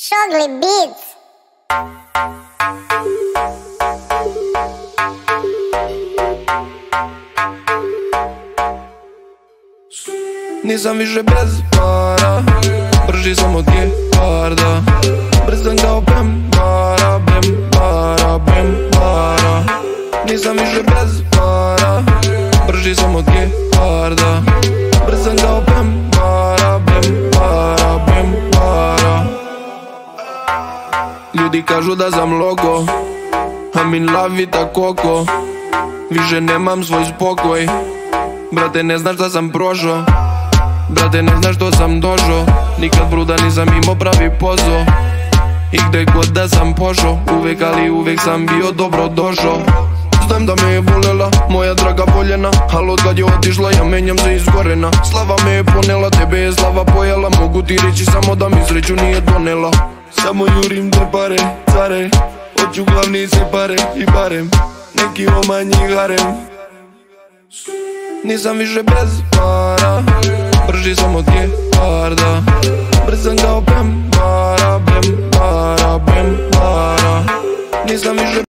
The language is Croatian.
Shogli Beats. Nisam više bez para, brži sam od geparda. Brzam kao Bembara, Bembara, Bembara. Nisam više bez para, brži sam od geparda. Brzam kao Bembara, Bembara, Bembara. Ljudi kažu da sam logo, I'm in love with a koko. Više nemam svoj spokoj, brate ne znaš da sam prošao. Brate ne znaš što sam došao, nikad bruda nisam imao pravi pozo. I gde god da sam pošao, uvek ali uvek sam bio dobro došao. Znam da me je voljela, moja draga voljena, al od kad je otišla ja menjam se iz korena. Slava me je ponela, tebe je slava pojela, mogu ti reći samo da mi sreću nije donela. Samo jurim te pare, care, hoću glavnice pare i barem neki omanji harem. Nisam više bez para, brži sam od geparda. Brzam kao Bembara.